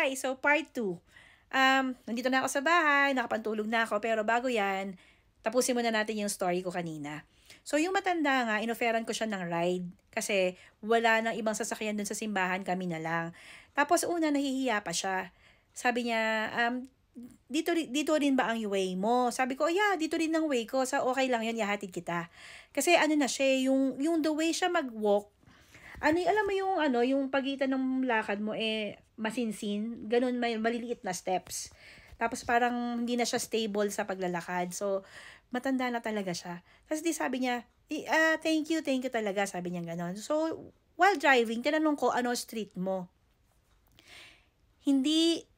Hi! So, part 2. Nandito na ako sa bahay, nakapantulog na ako, pero bago yan, tapusin muna natin yung story ko kanina. So, yung matanda nga, inoferan ko siya ng ride kasi wala nang ibang sasakyan dun sa simbahan, kami na lang. Tapos, una, nahihiya pa siya. Sabi niya, dito rin ba ang way mo? Sabi ko, yeah, dito rin ang way ko. So, okay lang yan, ihahatid kita. Kasi ano na siya, yung the way siya mag-walk, alam mo yung yung pagitan ng lakad mo masinsin, ganun may maliliit na steps. Tapos parang hindi na siya stable sa paglalakad. So matanda na talaga siya. Tapos di sabi niya, thank you talaga, sabi niya ganun. So while driving, tinanong ko ano street mo. Hindi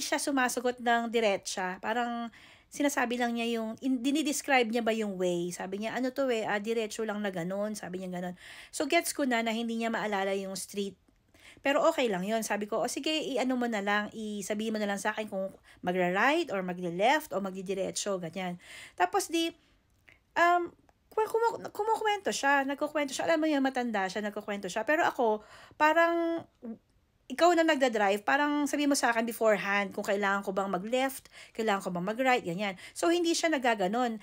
siya sumasagot ng diretsa. Parang sinasabi lang niya dinidescribe niya ba yung way. Sabi niya, ano to diretso lang na ganun. Sabi niya ganun. So, gets ko na hindi niya maalala yung street. Pero okay lang yon. Sabi ko, sige, i-ano mo na lang, isabihin mo na lang sa akin kung magra-right or magle-left o magdidiretso, ganyan. Tapos kumukwento siya, nagkukwento siya. Alam mo yung matanda siya, nagkukwento siya. Pero ako, parang ikaw na nagda-drive, parang sabi mo sa akin beforehand kung kailangan ko bang mag-left, kailangan ko bang mag-right, ganyan. So, hindi siya nagaganon.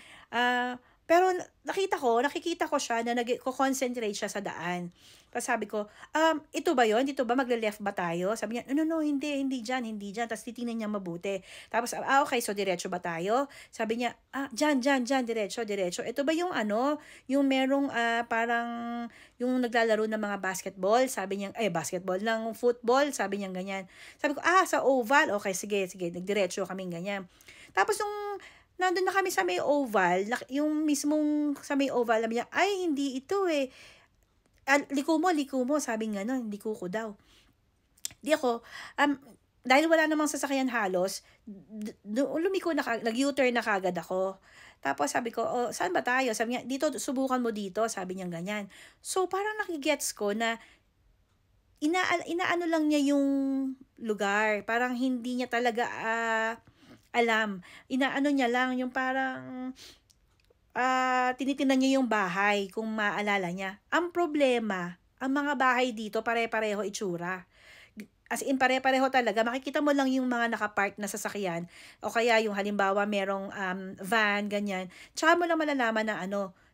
Pero nakikita ko siya na nag-concentrate siya sa daan. Tapos sabi ko, ito ba yon? Dito ba? Magle-left ba tayo? Sabi niya, no, hindi dyan. Tapos titingnan niya mabuti. Tapos, okay, so diretso ba tayo? Sabi niya, dyan, diretso. Ito ba yung yung merong parang, yung naglalaro ng mga basketball? Sabi niya, basketball, ng football? Sabi niya ganyan. Sabi ko, sa oval? Okay, sige, nagdiretso kaming ganyan. Tapos nandun na kami sa may oval, yung mismong sa may oval, sabi niya, ay, hindi ito liko mo, sabi nga no, liko ko daw. Di ako, dahil wala namang sasakyan halos, lumiko na, nag-U-turn na kagad ako. Tapos sabi ko, saan ba tayo? Sabi niya, dito, subukan mo dito, sabi niya ganyan. So, parang nakigets ko na, inaano lang niya yung lugar. Parang hindi niya talaga, alam. Inaano niya lang, yung parang, tinitingnan niya yung bahay kung maalala niya. Ang problema, ang mga bahay dito pare-pareho itsura. As in pare-pareho talaga. Makikita mo lang yung mga nakapark na sasakyan o kaya yung halimbawa merong van, ganyan. Tsaka mo lang malalaman na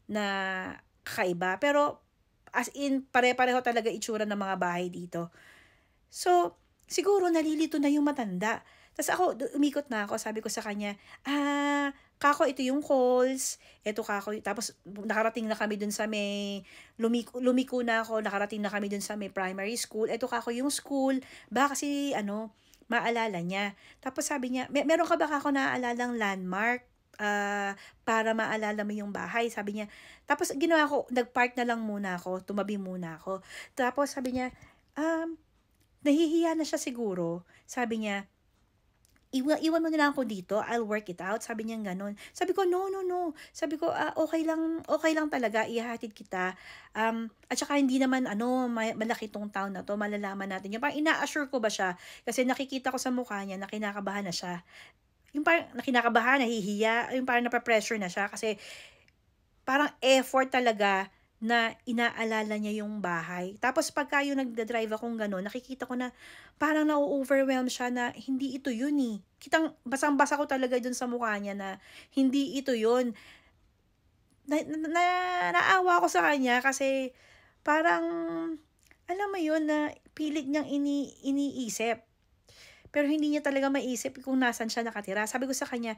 na kakaiba. Pero as in pare-pareho talaga itsura ng mga bahay dito. So, siguro nalilito na yung matanda. Tapos ako, umikot na ako, sabi ko sa kanya, kako, ito yung calls, ito kako, tapos nakarating na kami dun sa may, lumiko na ako, nakarating na kami dun sa may primary school, ito kako yung school, baka kasi, maalala niya. Tapos sabi niya, meron ka ba kako naaalalang landmark? Para maalala mo yung bahay, sabi niya. Tapos ginawa ko, nagpark na lang muna ako, tumabi muna ako. Tapos sabi niya, nahihiya na siya siguro. Sabi niya, iwan mo na lang ako dito, I'll work it out. Sabi niya ganun. Sabi ko, no. Sabi ko, okay lang talaga, ihahatid kita. At saka hindi naman, malaki tong town na to, malalaman natin. Yung parang ina-assure ko ba siya, kasi nakikita ko sa mukha niya na kinakabahan na siya. Yung parang kinakabahan, nahihiya, yung parang napapressure na siya, kasi parang effort talaga na inaalala niya yung bahay. Tapos pagka yung nagda-drive akong gano'n, nakikita ko na parang na-overwhelm siya na hindi ito yun Kitang basang-basa ko talaga dun sa mukha niya na hindi ito yun. Naawa ko sa kanya kasi parang, alam mo yun, na pilit niyang iniisip. Pero hindi niya talaga maisip kung nasan siya nakatira. Sabi ko sa kanya,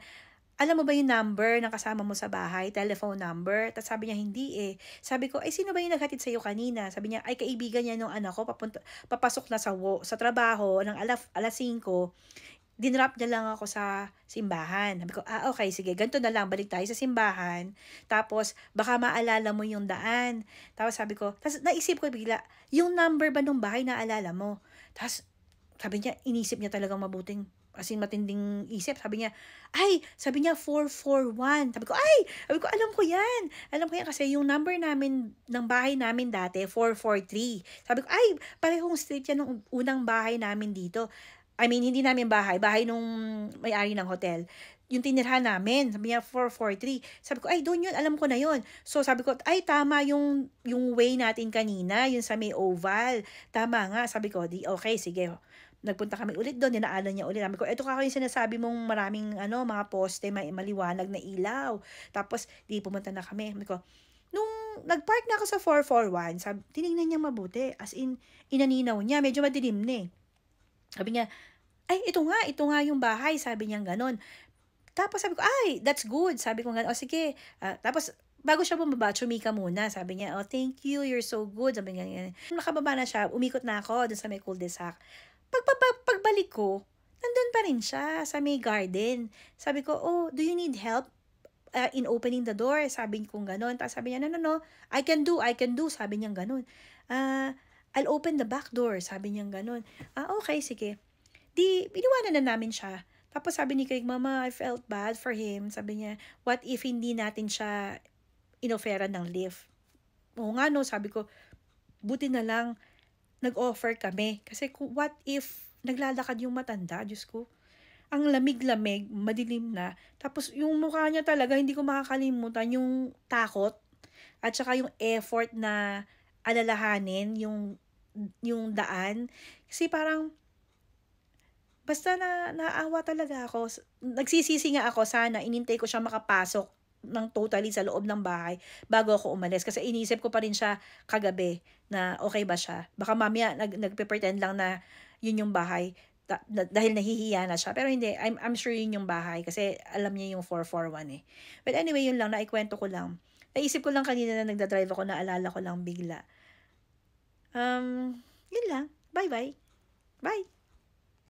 alam mo ba yung number ng kasama mo sa bahay? Telephone number? Tapos sabi niya, hindi Sabi ko, sino ba yung naghatid sa'yo kanina? Sabi niya, kaibigan niya nung anak ko, papasok na sa trabaho ng alas 5. Dinrop niya lang ako sa simbahan. Sabi ko, okay, sige, ganito na lang, balik tayo sa simbahan. Tapos, baka maalala mo yung daan. Tapos sabi ko, tapos naisip ko bigla, yung number ba ng bahay naalala mo? Tapos, sabi niya, inisip niya talagang mabuting, as in matinding isip. Sabi niya, 441. Sabi ko, alam ko yan. Alam ko yan kasi yung number namin, ng bahay namin dati, 443. Sabi ko, parehong street yan ng unang bahay namin dito. I mean, hindi namin bahay nung may-ari ng hotel. Yung tinirhan namin, sabi niya, 443. Sabi ko, doon yun, alam ko na yun. So, sabi ko, tama yung way natin kanina, yung sa may oval. Tama nga, sabi ko, okay, sige. nagpunta kami ulit doon, dinaanan niya ulit. Sabi ko, eto ka yung sinasabi mong maraming mga poste, maliwanag na ilaw. Tapos, di pumunta na kami. Sabi ko, nung nag-park na ako sa 441, tinignan niya mabuti. As in, inaninaw niya. Medyo madilim na eh. Sabi niya, ay, ito nga yung bahay. Sabi niya ganon. Tapos sabi ko, ay, that's good. Sabi ko nga, o sige. Tapos, bago siya bumaba, chumika muna. Sabi niya, oh, thank you, you're so good. Sabi niya, nung nakababa na siya, umikot na ako dun sa may cul-de-sac. Pagbalik ko, nandun pa rin siya sa may garden. Sabi ko, oh, do you need help in opening the door? Sabi ko ganon. Tapos sabi niya, no, I can do. Sabi niya ganon. I'll open the back door. Sabi niya ganon. Okay, sige. Di, iniwanan na namin siya. Tapos sabi ni Craig, Mama, I felt bad for him. Sabi niya, what if hindi natin siya inoferan ng lift? Oo nga no, sabi ko, buti na lang nag-offer kami. Kasi what if naglalakad yung matanda, Diyos ko. Ang lamig-lamig, madilim na. Tapos yung mukha niya talaga, hindi ko makakalimutan yung takot at saka yung effort na alalahanin yung daan. Kasi parang basta naawa talaga ako. Nagsisisi nga ako, sana inintay ko siya makapasok ng totally sa loob ng bahay bago ako umalis. Kasi inisip ko pa rin siya kagabi na okay ba siya. Baka mamaya nagpe-pretend lang na yun yung bahay dahil nahihiya na siya. Pero hindi, I'm sure yun yung bahay kasi alam niya yung 441 eh. But anyway, yun lang, naikwento ko lang. Naisip ko lang kanina na nagdadrive ako, naalala ko lang bigla. Yun lang. Bye-bye. Bye.